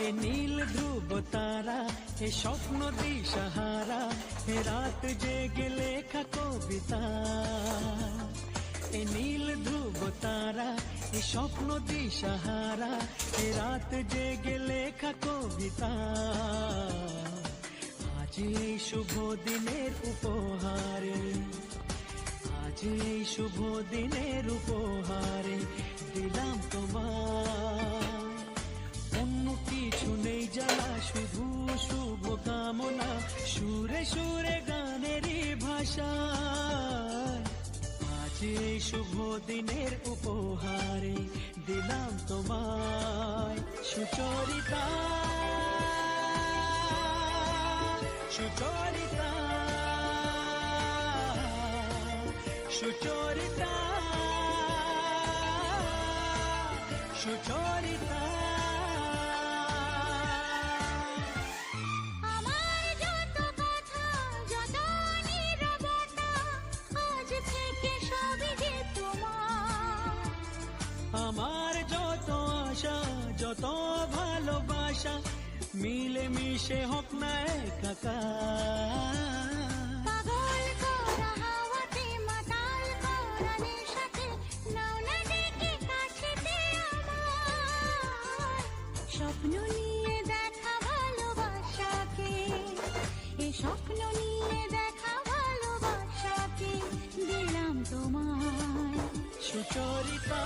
এ নীল ধ্রুব তারা, এ স্বপ্ন দিশাহারা, এ রাত জেগে লেখা কবিতা। এ নীল ধ্রুব তারা, এ স্বপ্ন দিশাহারা, এ রাত জেগে লেখা কবিতা। আজ এই শুভ দিনের উপহারে, আজ এই শুভ দিনের উপহারে দিলাম তোমার। অন্য কিছু নেই জ্বালা, শুধু শুভ কামনা, সুরে সুরে গানেরই ভাষা। আজ এই শুভ দিনের উপহারে দিলাম তোমায় সুচরিতা, সুচরিতা, সুচরিতা, সুচরিতা। আমার যত কথা, যত নীরবতা, আজ থেকে সবই যে তোমার। আমার যত আশা, যত ভালোবাসা, মিলে মিশে হোক না একাকার। পাগল করা হাওয়াতে, মাতাল করা নেশাতে, নাও না ডেকে কাছেতে আমার। স্বপ্ন নিয়ে দেখা ভালোবাসাকে, এ স্বপ্ন নিয়ে দেখা ভালোবাসাকে দিলাম তোমায় সুচরিতা,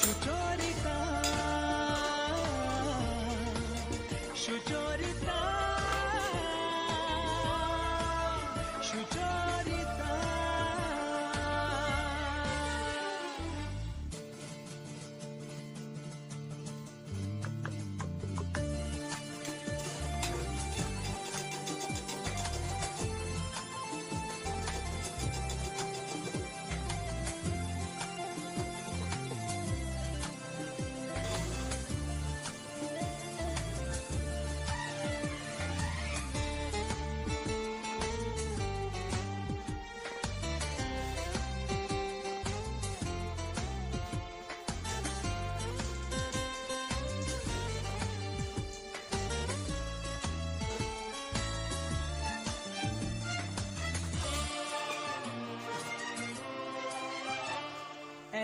সুচরিতা, সুচরিতা, সুচরিতা।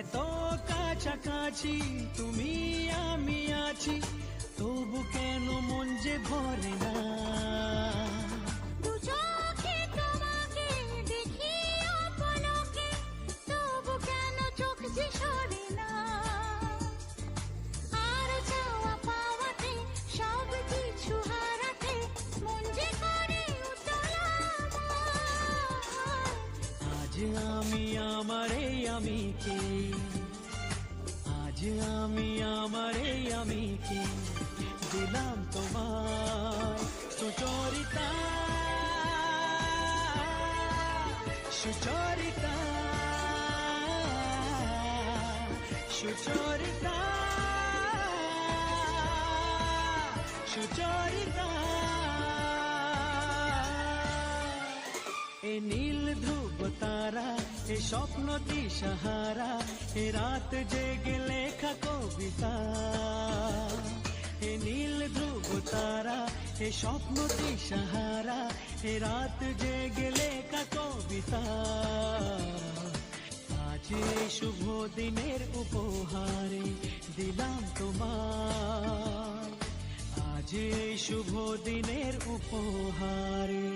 এত কাছাকাছি তুমি আমি আছি, তবু কেন মন যে ভরে না। দু চোখে তোমাকে দেখি অপলকে, তবু কেন চোখ যে সরে না। আর চাওয়া পাওয়াতে, সব কিছু হারাতে, মন যে করে উতলা আমার। আজ আমি আমার এই আমিকে, আজ আমি আমার এই আমিকে দিলাম তোমায় সুচরিতা, সুচরিতা, সুচরিতা, সুচরিতা। এ নীল ধ্রুব তারা, এ স্বপ্ন দিশাহারা, এ রাত জেগে লেখা কবিতা। এ নীল ধ্রুব তারা, এ স্বপ্ন দিশাহারা, এ রাত জেগে লেখা কবিতা। আজ এই শুভ দিনের উপহারে দিলাম তোমায়, আজ এই শুভ দিনের উপহারে।